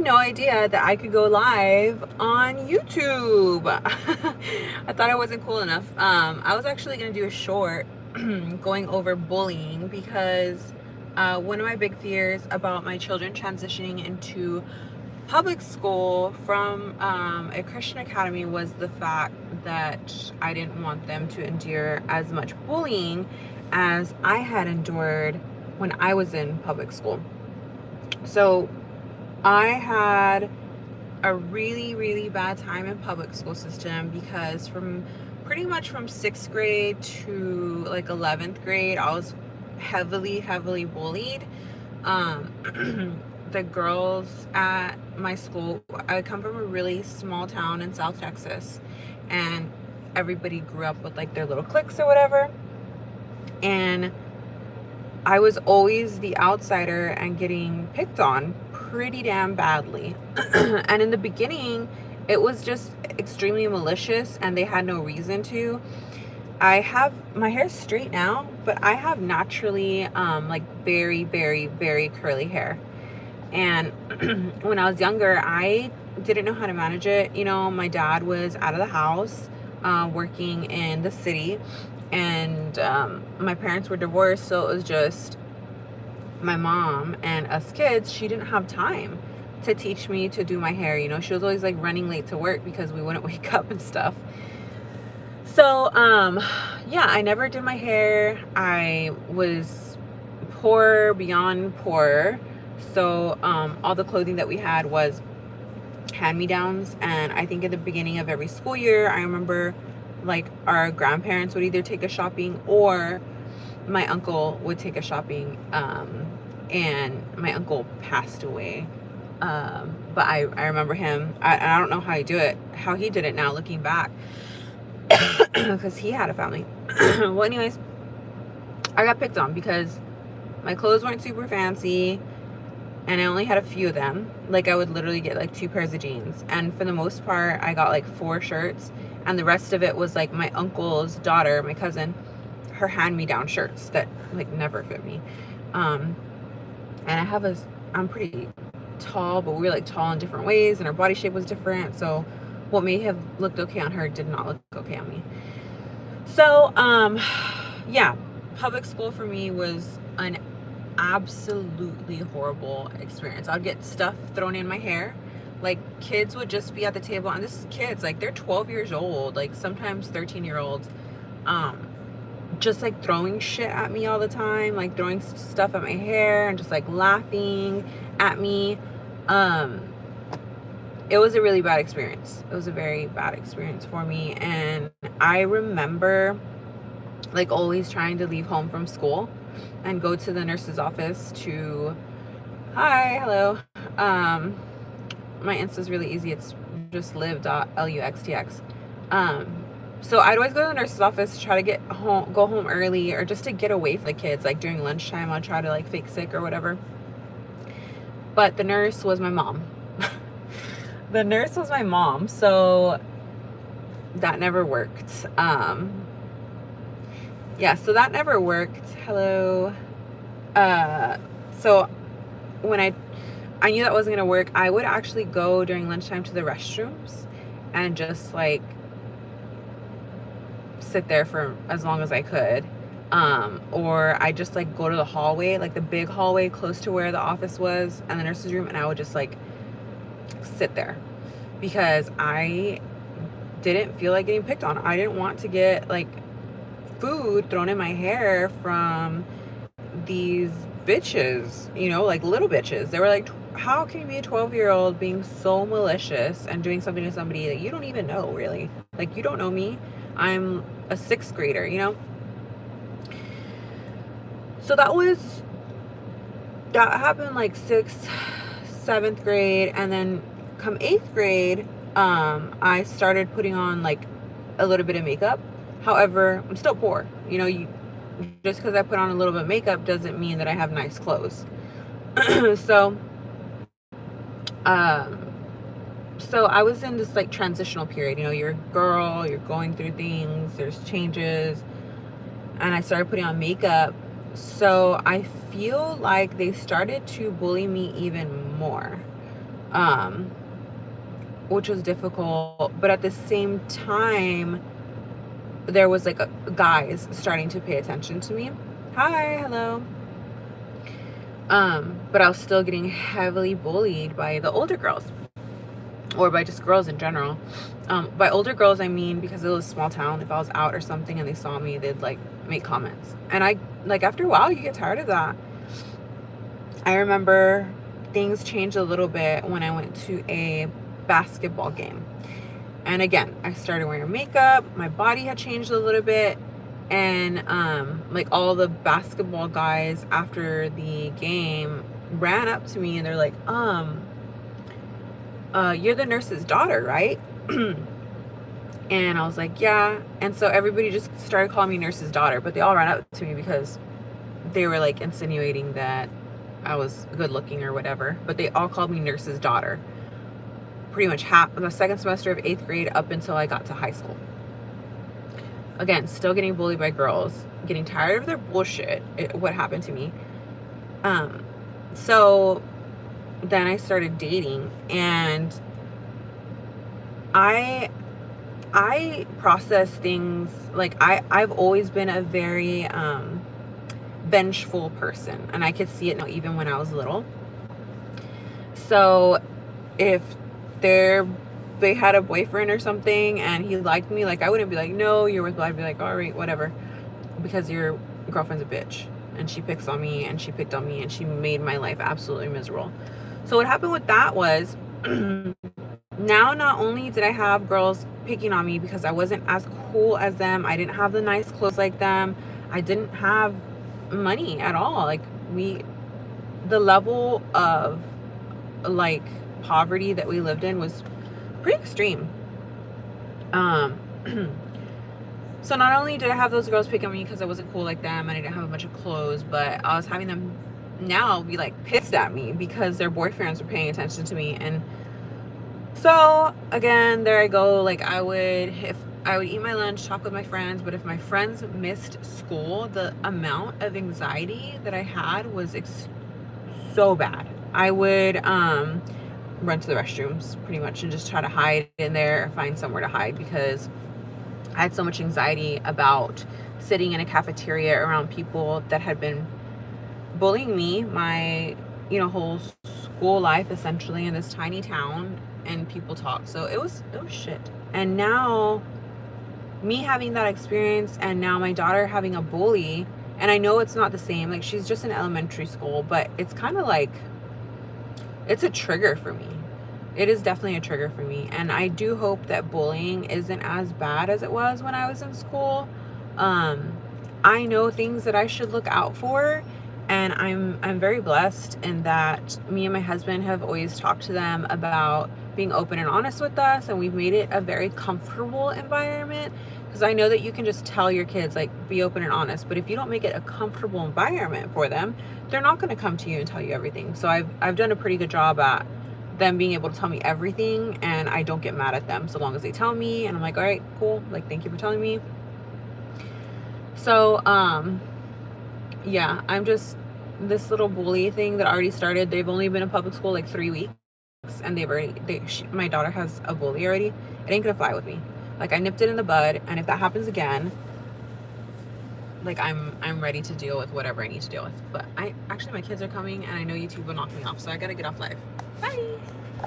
No idea that I could go live on YouTube. I thought I wasn't cool enough. I was actually gonna do a short going over bullying because one of my big fears about my children transitioning into public school from a Christian academy was the fact that I didn't want them to endure as much bullying as I had endured when I was in public school. So I had a really, really bad time in public school system because from pretty much from 6th grade to like 11th grade, I was heavily bullied. The girls at my school, I come from a really small town in South Texas, and everybody grew up with like their little cliques or whatever. And I was always the outsider and getting picked on pretty damn badly. And in the beginning, it was just extremely malicious and they had no reason to. I have my hair straight now, but I have naturally like very curly hair. And when I was younger, I didn't know how to manage it. You know, my dad was out of the house, working in the city, and my parents were divorced, so it was just my mom and us kids. She didn't have time to teach me to do my hair. You know, she was always like running late to work because we wouldn't wake up and stuff. So yeah, I never did my hair. I was poor beyond poor. So all the clothing that we had was hand-me-downs. And I think at the beginning of every school year, I remember like our grandparents would either take us shopping or my uncle would take us shopping. And my uncle passed away. But I remember him. I don't know how he did it now looking back, because he had a family. Well, anyways, I got picked on because my clothes weren't super fancy and I only had a few of them. Like, I would literally get like 2 pairs of jeans, and for the most part I got like 4 shirts, and the rest of it was like my uncle's daughter, my cousin, her hand-me-down shirts that like never fit me. And I'm pretty tall, but we were like tall in different ways and our body shape was different, so what may have looked okay on her did not look okay on me. So yeah, public school for me was an absolutely horrible experience. I'd get stuff thrown in my hair. Like, kids would just be at the table, and this is kids, like they're 12 years old, like sometimes 13-year-olds, just like throwing shit at me all the time, like throwing stuff at my hair and just like laughing at me. It was a really bad experience. It was a very bad experience for me. And I remember like always trying to leave home from school and go to the nurse's office to, hi, hello. My Insta's really easy. It's just live.luxtx. So I'd always go to the nurse's office to try to go home early, or just to get away from the kids. Like during lunchtime, I'd try to like fake sick or whatever. But the nurse was my mom. The nurse was my mom, so that never worked. Yeah, so that never worked. Hello. So when I knew that wasn't gonna work, I would actually go during lunchtime to the restrooms and just like sit there for as long as I could. Or I just like go to the hallway, like the big hallway close to where the office was and the nurse's room, and I would just like sit there because I didn't feel like getting picked on. I didn't want to get like food thrown in my hair from these bitches, you know, like little bitches. They were like, how can you be a 12-year-old being so malicious and doing something to somebody that you don't even know, really? Like, you don't know me. I'm a 6th grader, you know? So that happened like 6th, 7th grade, and then come 8th grade, I started putting on like a little bit of makeup. However, I'm still poor. You know, just because I put on a little bit of makeup doesn't mean that I have nice clothes. So, so I was in this like transitional period. You know, you're a girl, you're going through things, there's changes, and I started putting on makeup. So I feel like they started to bully me even more. um, which was difficult. But at the same time, there was like guys starting to pay attention to me. Hi, hello. But I was still getting heavily bullied by the older girls, or by just girls in general. By older girls, I mean because it was a small town. If I was out or something and they saw me, they'd like make comments. And I, like, after a while, you get tired of that. I remember things changed a little bit when I went to a basketball game. And again, I started wearing makeup. My body had changed a little bit. And like all the basketball guys after the game ran up to me and they're like, you're the nurse's daughter, right? And I was like, yeah. And so everybody just started calling me nurse's daughter, but they all ran up to me because they were like insinuating that I was good looking or whatever. But they all called me nurse's daughter. Pretty much half the second semester of 8th grade up until I got to high school. Again, still getting bullied by girls, getting tired of their bullshit, what happened to me. So then I started dating, and I process things like I've always been a very vengeful person, and I could see it now even when I was little. So if they had a boyfriend or something and he liked me, like I wouldn't be like, no, you're with me. I'd be like, all right, whatever, because your girlfriend's a bitch and she picks on me and she picked on me and she made my life absolutely miserable. So what happened with that was now not only did I have girls picking on me because I wasn't as cool as them, I didn't have the nice clothes like them, I didn't have money at all. Like the level of like poverty that we lived in was pretty extreme. So not only did I have those girls pick on me because I wasn't cool like them and I didn't have a bunch of clothes, but I was having them now be like pissed at me because their boyfriends were paying attention to me. And so again, there I go. Like I would eat my lunch, talk with my friends, but if my friends missed school, the amount of anxiety that I had was so bad. I would run to the restrooms pretty much and just try to hide in there or find somewhere to hide because I had so much anxiety about sitting in a cafeteria around people that had been bullying me my whole school life, essentially, in this tiny town. And people talk, so it was shit. And now me having that experience, and now my daughter having a bully, and I know it's not the same, like she's just in elementary school, but it's kind of like it's a trigger for me. It is definitely a trigger for me. And I do hope that bullying isn't as bad as it was when I was in school. I know things that I should look out for, and I'm very blessed in that me and my husband have always talked to them about being open and honest with us, and we've made it a very comfortable environment. Because I know that you can just tell your kids, like, be open and honest, but if you don't make it a comfortable environment for them, they're not going to come to you and tell you everything. So I've done a pretty good job at them being able to tell me everything, and I don't get mad at them so long as they tell me, and I'm like, all right, cool, like, thank you for telling me. So yeah, I'm just, this little bully thing that already started, they've only been in public school like 3 weeks, and my daughter has a bully already. It ain't gonna fly with me. Like, I nipped it in the bud, and if that happens again, like, I'm ready to deal with whatever I need to deal with. But my kids are coming, and I know YouTube will knock me off, so I gotta get off live. Bye.